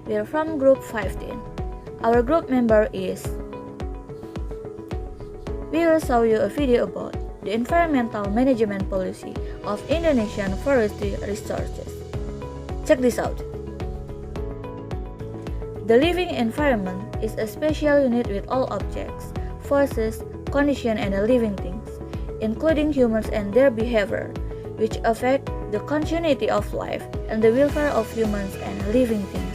We're from group 15. Our group member is. We will show you a video about the environmental management policy of Indonesian forestry resources. Check this out. The living environment is a special unit with all objects, forces, conditions, and living things, including humans and their behavior, which affect the continuity of life and the welfare of humans and living things.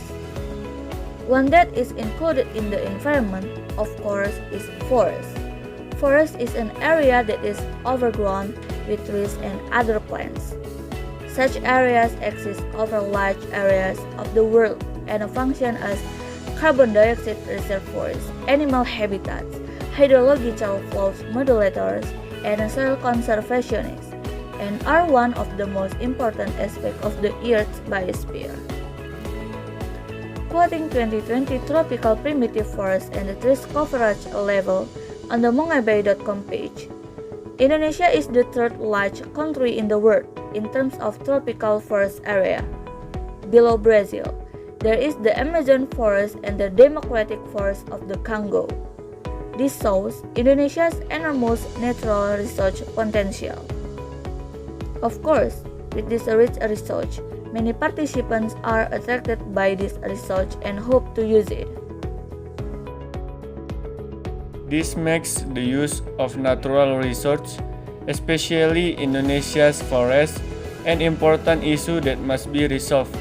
One that is included in the environment, of course, is forest. Forest is an area that is overgrown with trees and other plants. Such areas exist over large areas of the world and function as carbon dioxide reservoirs, animal habitats, hydrological flow modulators, and soil conservationists, and are one of the most important aspects of the Earth's biosphere. Quoting 2020 Tropical Primitive Forest and the Trees Coverage Level on the mongaybay.com page, Indonesia is the third largest country in the world in terms of tropical forest area. Below Brazil, there is the Amazon forest and the Democratic Forest of the Congo. This shows Indonesia's enormous natural resource potential. Of course, with this rich resource, many participants are attracted by this research and hope to use it. This makes the use of natural resources, especially Indonesia's forests, an important issue that must be resolved.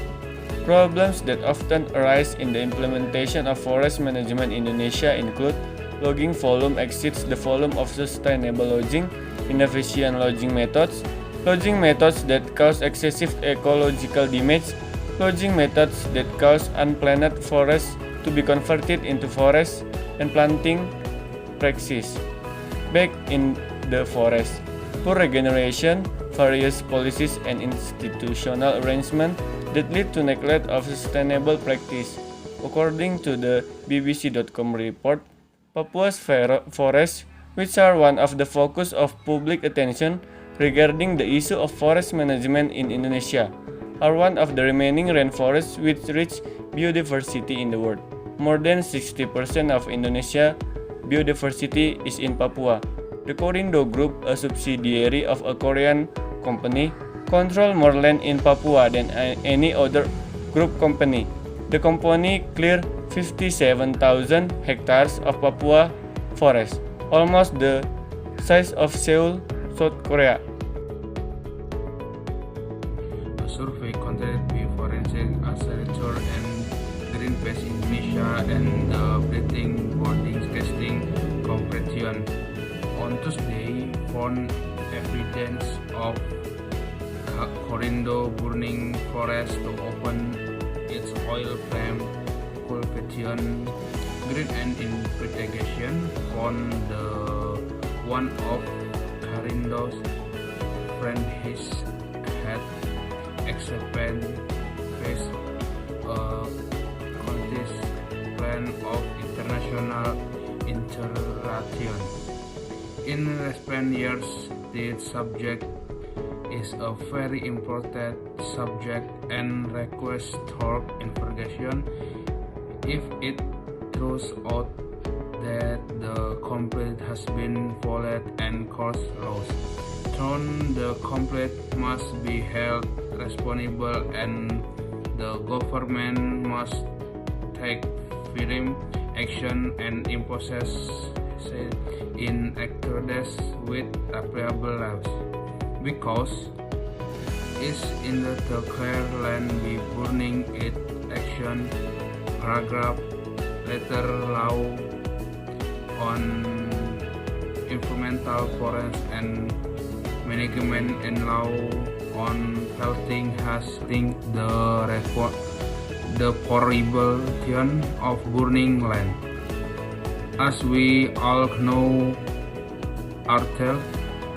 Problems that often arise in the implementation of forest management in Indonesia include logging volume exceeds the volume of sustainable logging, inefficient logging methods that cause excessive ecological damage, logging methods that cause unplanned forests to be converted into forests, and planting practices back in the forest, poor regeneration, various policies and institutional arrangements that lead to neglect of sustainable practice. According to the BBC.com report, Papua's forests, which are one of the focus of public attention regarding the issue of forest management in Indonesia, are one of the remaining rainforests with rich biodiversity in the world. More than 60% of Indonesia biodiversity is in Papua. The Corindo Group, a subsidiary of a Korean company, controls more land in Papua than any other group company. The company cleared 57,000 hectares of Papua forest, almost the size of Seoul, South Korea. A survey conducted by Forensic Accelerator and Greenpeace Indonesia and the Breathing Boarding Casting Competition on Tuesday found evidence of Corindo burning forest to open its oil palm cultivation. Green and investigation found the one of Corindo's friend his had expanded face a contest plan of international interaction. In recent years, the subject is a very important subject and requires thorough investigation. If it turns out that the complaint has been violated and caused loss, then the complaint must be held responsible and the government must take firm action and impose in accordance with applicable laws. Because it's in the declared land by burning it action paragraph letter law on environmental forest and management and law on healthing has linked the prohibition of burning land. As we all know, Article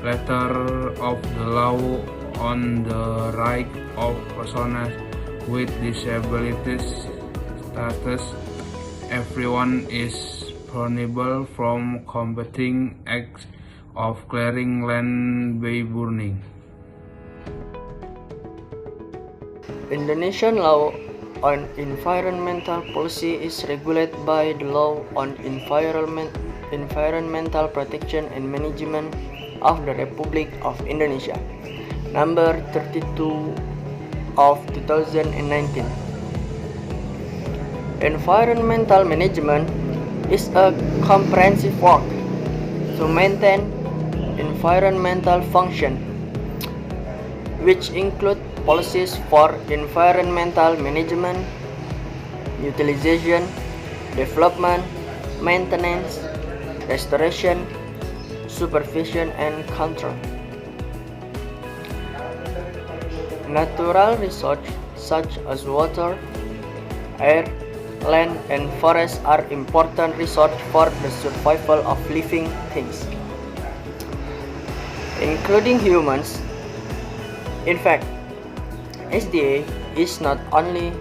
letter of the law on the right of persons with disabilities status, everyone is vulnerable from combating acts of clearing land by burning. Indonesian law on environmental policy is regulated by the Law on Environmental Protection and Management of the Republic of Indonesia, number 32 of 2019. Environmental management is a comprehensive work to maintain environmental function, which include policies for environmental management, utilization, development, maintenance, restoration, supervision, and control. Natural resources such as water, air, land, and forest are important resources for the survival of living things, including humans. In fact, SDA is not only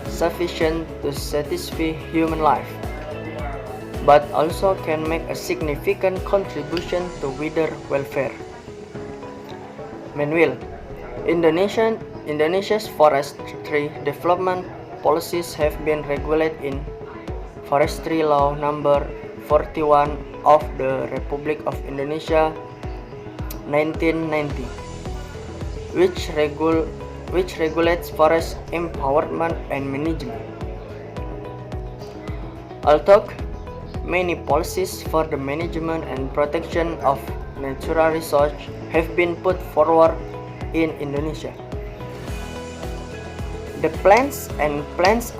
sufficient to satisfy human life, but also can make a significant contribution to wider welfare. Meanwhile, Indonesia's forestry development policies have been regulated in Forestry Law number 41 of the Republic of Indonesia 1990, which regulates forest empowerment and management. Although many policies for the management and protection of natural resources have been put forward in Indonesia, the plans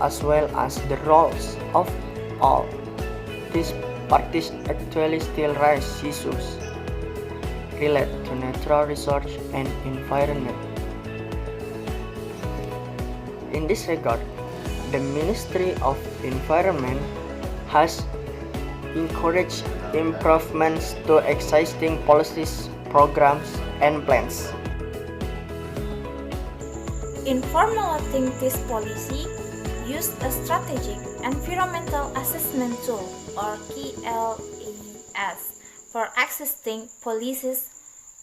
as well as the roles of all these parties actually still raise issues related to natural resources and environment. In this regard, the Ministry of Environment has encouraged improvements to existing policies, programs, and plans. In formulating this policy, use a strategic environmental assessment tool or KEAS for existing policies,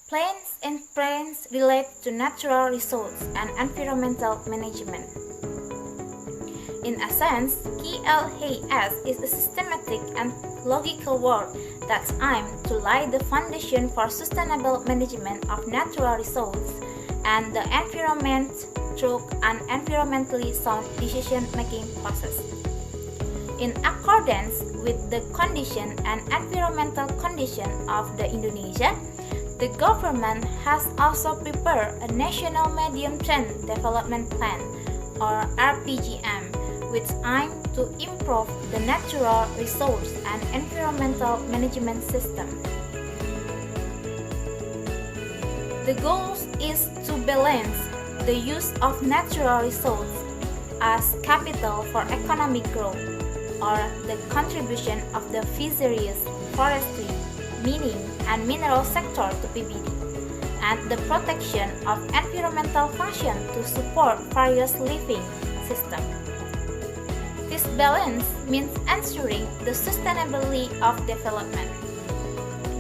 plans, and plans related to natural resources and environmental management. In essence, KEAS is a systematic and logical work that's aimed to lay the foundation for sustainable management of natural resources and the environment through an environmentally sound decision-making process. In accordance with the condition and environmental condition of the Indonesia, the government has also prepared a National Medium-Term Development Plan or RPGM, which aims to improve the natural resource and environmental management system. The goal is to balance the use of natural resources as capital for economic growth, or the contribution of the fisheries, forestry, mining, and mineral sector to PBD, and the protection of environmental function to support various living systems. This balance means ensuring the sustainability of development.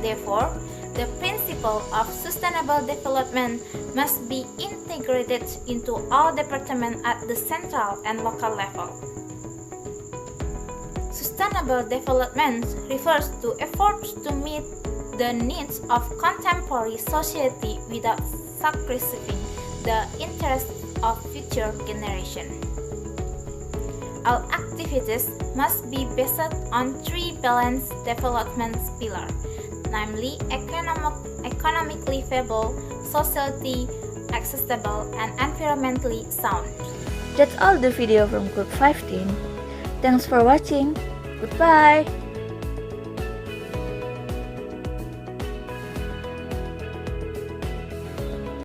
Therefore, the principle of sustainable development must be integrated into all departments at the central and local level. Sustainable development refers to efforts to meet the needs of contemporary society without sacrificing the interests of future generations. All activities must be based on three balanced development pillars, namely economically viable, socially accessible, and environmentally sound. That's all the video from Group 15. Thanks for watching. Goodbye.